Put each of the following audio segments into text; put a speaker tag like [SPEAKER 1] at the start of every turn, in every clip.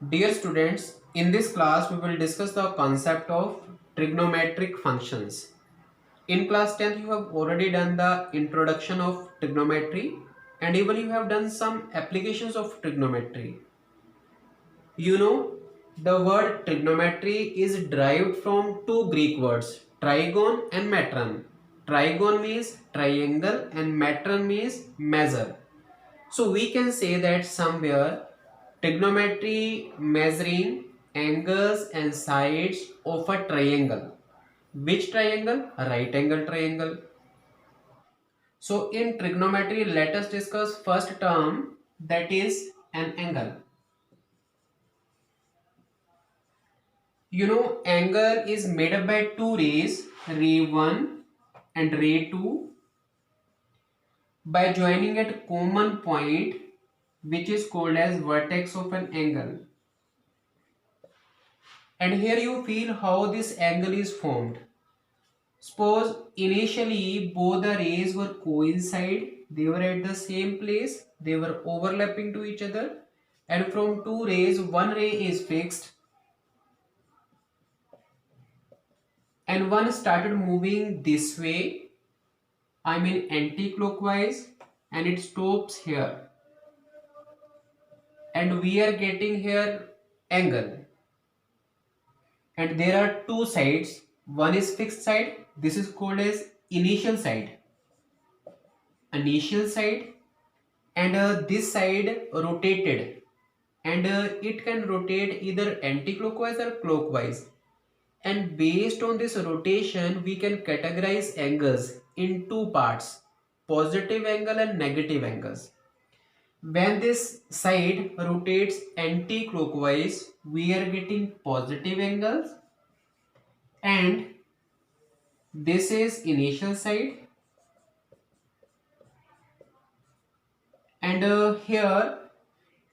[SPEAKER 1] Dear students, in this class we will discuss the concept of trigonometric functions. In class 10th you have already done the introduction of trigonometry and even you have done some applications of trigonometry. You know, the word trigonometry is derived from two Greek words, trigon and metron. Trigon means triangle and metron means measure. So we can say that somewhere trigonometry measuring angles and sides of a triangle. Which triangle? A right angle triangle. So in trigonometry, let us discuss first term, that is an angle. You know, angle is made up by two rays, ray 1 and ray 2, by joining at common point, which is called as vertex of an angle. And here you feel how this angle is formed. Suppose initially both the rays were coincide, they were at the same place, they were overlapping to each other, and from two rays one ray is fixed and one started moving this way, I mean anti-clockwise, and it stops here, and we are getting here angle. And there are two sides, one is fixed side, this is called as initial side, and this side rotated, and it can rotate either anti-clockwise or clockwise, and based on this rotation we can categorize angles in two parts, positive angle and negative angles. When this side rotates anti-clockwise we are getting positive angles, and this is initial side, and here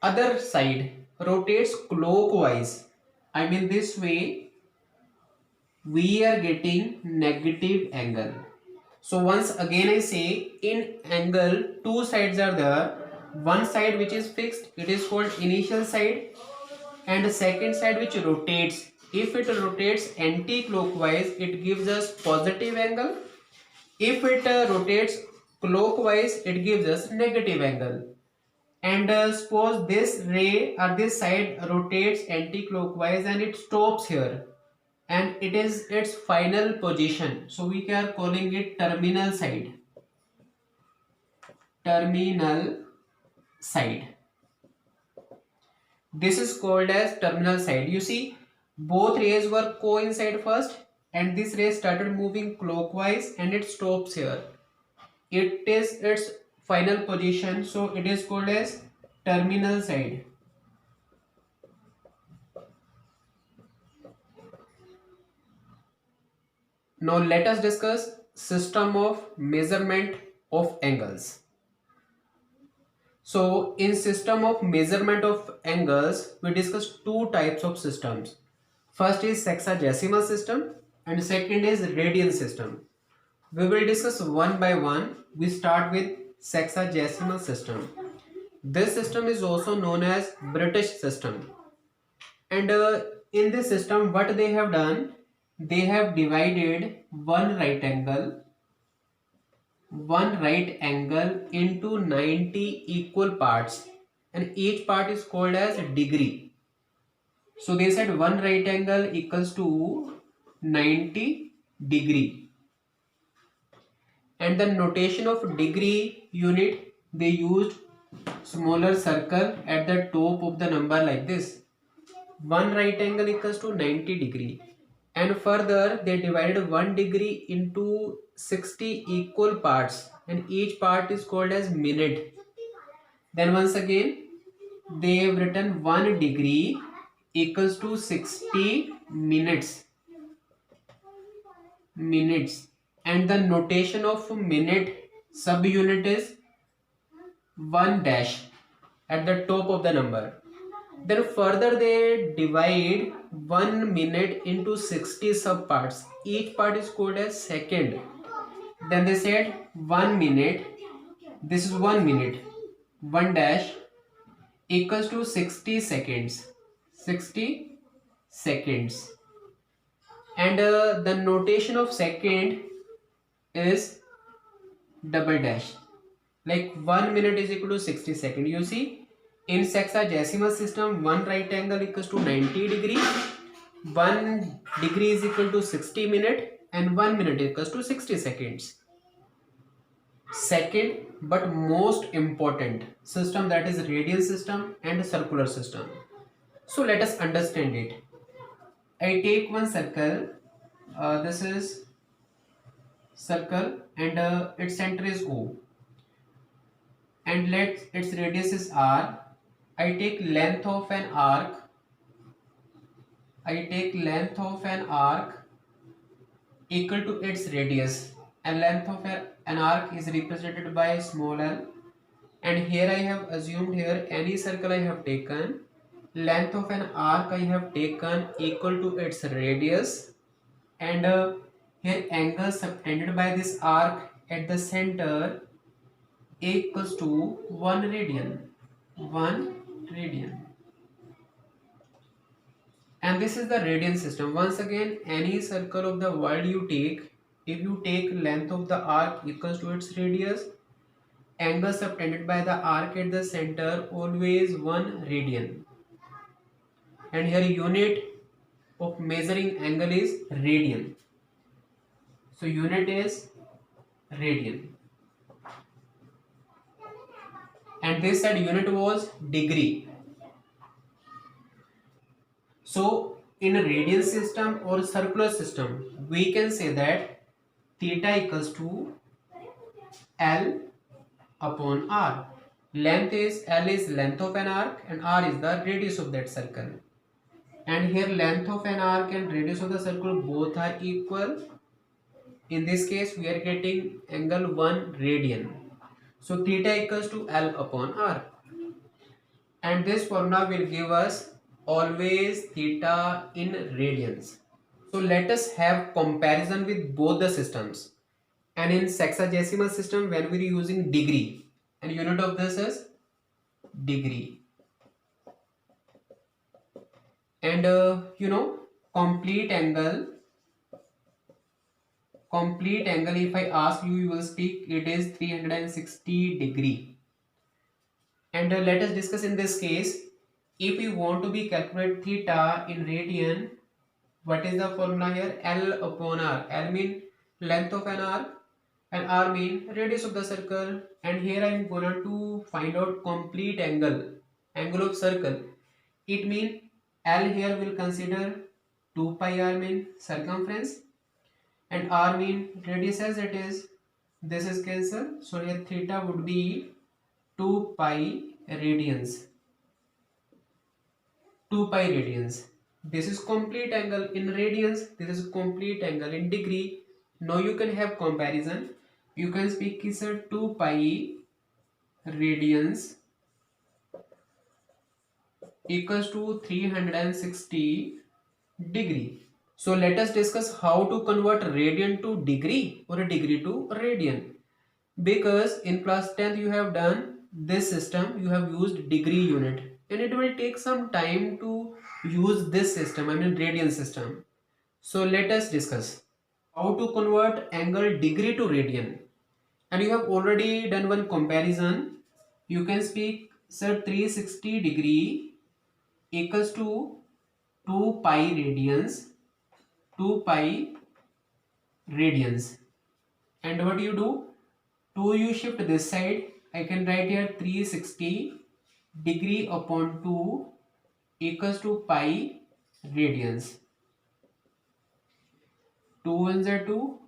[SPEAKER 1] other side rotates clockwise, I mean this way, we are getting negative angle. So once again I say, in angle two sides are there, one side which is fixed, it is called initial side, and the second side which rotates, if it rotates anti-clockwise it gives us positive angle, if it rotates clockwise it gives us negative angle. And suppose this ray or this side rotates anti-clockwise and it stops here, and it is its final position, so we are calling it terminal side. Terminal side, this is called as terminal side. You see, both rays were coincide first, and this ray started moving clockwise and it stops here, it is its final position, so it is called as terminal side. Now let us discuss system of measurement of angles. So in system of measurement of angles, we discuss two types of systems. First is sexagesimal system and second is radian system. We will discuss one by one. We start with sexagesimal system. This system is also known as British system. And in this system, what they have done, they have divided one right angle into 90 equal parts, and each part is called as degree. So they said one right angle equals to 90 degree, and the notation of degree unit, they used smaller circle at the top of the number like this. One right angle equals to 90 degree, and further they divided 1 degree into 60 equal parts, and each part is called as minute. Then once again they have written 1 degree equals to 60 minutes, and the notation of minute subunit is 1 dash at the top of the number. Then further they divide 1 minute into 60 subparts. Each part is called as second. Then they said 1 minute, this is 1 minute, 1 dash equals to 60 seconds. 60 seconds. And the notation of second is double dash. Like 1 minute is equal to 60 seconds. You see, in sexagesimal system, one right angle equals to 90 degree, 1 degree is equal to 60 minute, and 1 minute equals to 60 seconds. Second, but most important system, that is radian system and circular system. So let us understand it. I take one circle. This is circle, and its center is O, and let its radius is R. I take length of an arc. I take length of an arc equal to its radius, and length of an arc is represented by small l. And here I have assumed here any circle I have taken, length of an arc I have taken equal to its radius, and here angle subtended by this arc at the center equals to 1 radian. 1 radian. And this is the radian system. Once again, any circle of the world you take, if you take length of the arc equals to its radius, angle subtended by the arc at the center always 1 radian. And here unit of measuring angle is radian. So unit is radian. And this side unit was degree. So in a radian system or circular system, we can say that theta equals to L upon R. Length is L is length of an arc, and R is the radius of that circle. And here length of an arc and radius of the circle both are equal. In this case we are getting angle 1 radian. So theta equals to L upon R. And this formula will give us always theta in radians. So let us have comparison with both the systems. And in sexagesimal system, when we are using degree, and unit of this is degree. And complete angle, if I ask you, you will speak it is 360 degree. And let us discuss in this case, if we want to be calculate theta in radian, what is the formula here? L upon R. L mean length of an arc, and R mean radius of the circle. And here I am going to find out complete angle of circle. It mean L here will consider 2 pi R mean circumference, and R mean radius as it is. This is cancel. So here theta would be 2 pi radians. 2 pi radians. This is complete angle in radians. This is complete angle in degree. Now you can have comparison. You can speak is 2 pi radians equals to 360 degree. So let us discuss how to convert radian to degree or a degree to radian. Because in class 10th you have done this system, you have used degree unit, and it will take some time to use this system, I mean radian system. So let us discuss how to convert angle degree to radian. And you have already done one comparison. You can speak, sir, 360 degree equals to 2 pi radians. 2 pi radians. And what do you do? 2 you shift this side. I can write here 360 degree upon 2 equals to pi radians. 2 ones are 2,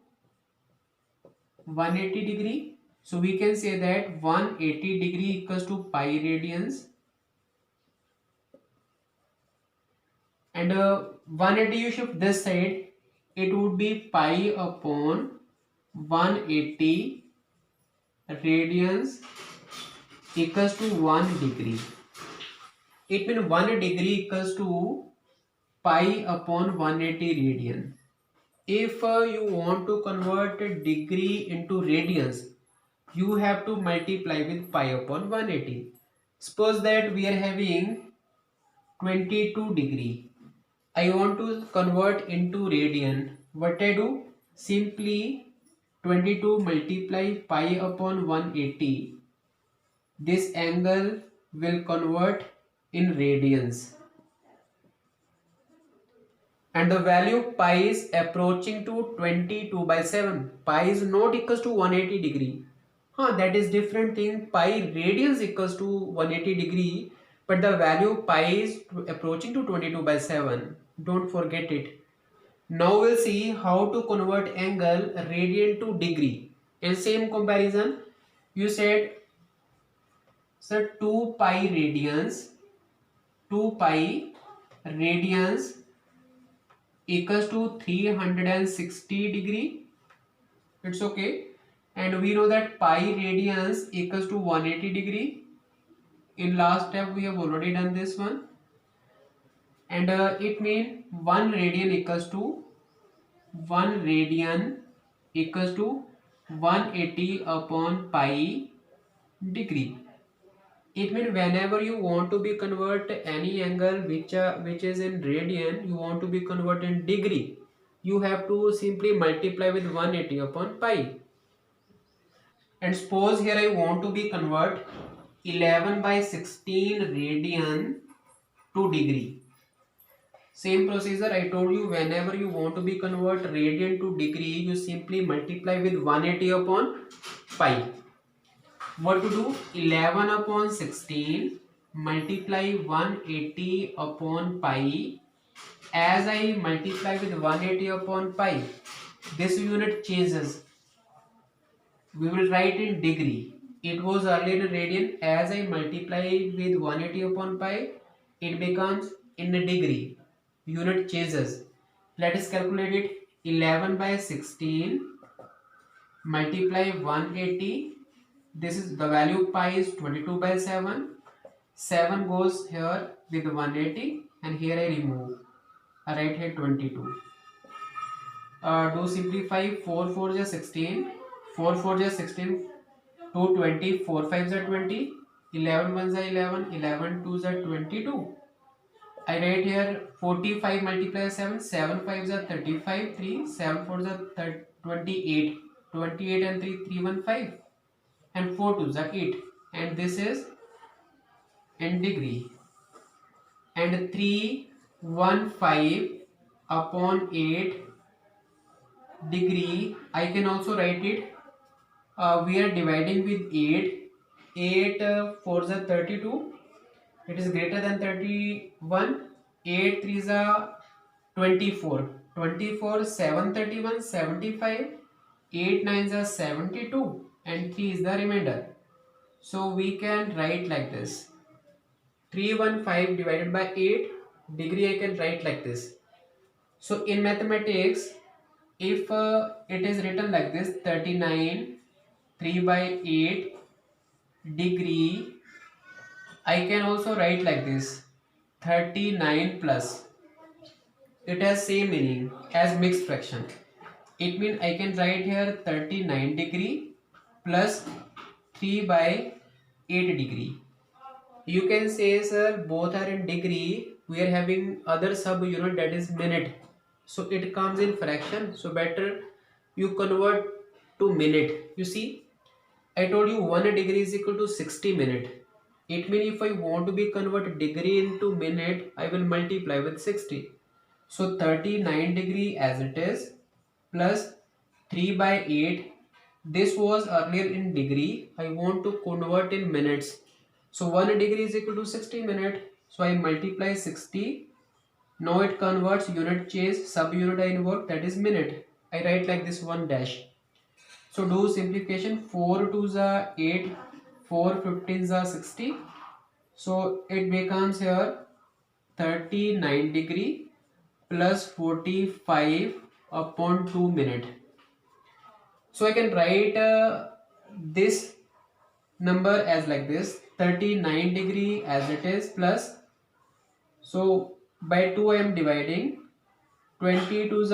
[SPEAKER 1] 180 degree. So we can say that 180 degree equals to pi radians. And 180 you shift this side, it would be pi upon 180 radians equals to 1 degree. It means 1 degree equals to pi upon 180 radian. If you want to convert a degree into radians, you have to multiply with pi upon 180. Suppose that we are having 22 degree. I want to convert into radian. What I do? Simply 22 multiply pi upon 180. This angle will convert in radians. And the value pi is approaching to 22 by 7. Pi is not equals to 180 degree. That is different thing. Pi radians equals to 180 degree, but the value pi is approaching to 22 by 7. Don't forget it. Now we'll see how to convert angle radian to degree. In same comparison, you said, sir, 2 pi radians, 2 pi radians equals to 360 degree. It's okay. And we know that pi radians equals to 180 degree. In last step we have already done this one. And it means 1 radian equals to 180 upon pi degree. It means whenever you want to be convert any angle which is in radian, you want to be convert in degree, you have to simply multiply with 180 upon pi. And suppose here I want to be convert 11 by 16 radian to degree. Same procedure I told you, whenever you want to be convert radian to degree, you simply multiply with 180 upon pi. What to do? 11 upon 16 multiply 180 upon pi. As I multiply with 180 upon pi, this unit changes. We will write in degree. It was earlier in radian. As I multiply with 180 upon pi, it becomes in a degree. Unit changes. Let us calculate it. 11 by 16 multiply 180. This is the value pi is 22 by 7. 7 goes here with 180 and here I remove. I write here 22. Do simplify. 4 4 is 16. 4 4 is 16. 2 20. 4 5 is 20. 11 1 is 11. 11 2 is 22. I write here 45 multiply 7. 7 5 is 35. 3 7 4 is 28. 28 and 3 315. And 4 2s are 8, and this is in degree. And 315 upon 8 degree, I can also write it. We are dividing with 8. 8 4s are 32. It is greater than 31. 8 3s are 24. 24 7 31 75. 8 9s are 72. And 3 is the remainder. So we can write like this. 315 divided by 8 degree, I can write like this. So in mathematics, if it is written like this, 39 3 by 8 degree, I can also write like this, 39 plus. It has same meaning as mixed fraction. It means I can write here 39 degree plus 3 by 8 degree. You can say, sir, both are in degree. We are having other sub unit, that is minute. So it comes in fraction. So better you convert to minute. You see, I told you 1 degree is equal to 60 minute. It means if I want to be convert degree into minute, I will multiply with 60. So 39 degree as it is plus 3 by 8. This was earlier in degree. I want to convert in minutes. So 1 degree is equal to 60 minutes. So I multiply 60. Now it converts unit change, sub unit I involve, that is minute. I write like this 1 dash. So do simplification. 4 2s are 8. 4 15s are 60. So it becomes here 39 degree plus 45 upon 2 minute. So I can write this number as like this, 39 degree as it is plus, so by 2 I am dividing, 22 is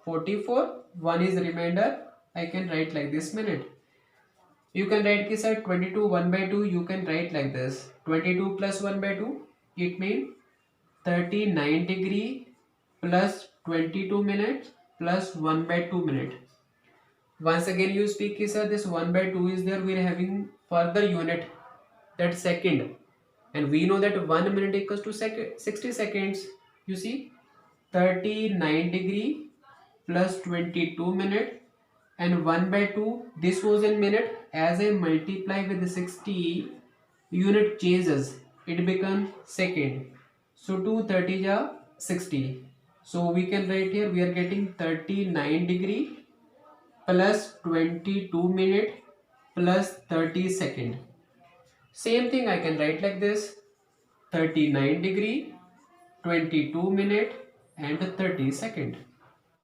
[SPEAKER 1] 44, 1 is remainder, I can write like this minute. You can write this at 22 1 by 2, you can write like this, 22 plus 1 by 2, it means 39 degree plus 22 minutes plus 1 by 2 minute. Once again you speak, sir, this 1 by 2 is there, we are having further unit, that second, and we know that 1 minute equals to 60 seconds. You see, 39 degree plus 22 minute and 1 by 2, this was in minute. As I multiply with 60, unit changes, it becomes second. So 230 are 60. So we can write here, we are getting 39 degree plus 22 minute plus 30 second. Same thing I can write like this: 39 degree, 22 minute and 30 second.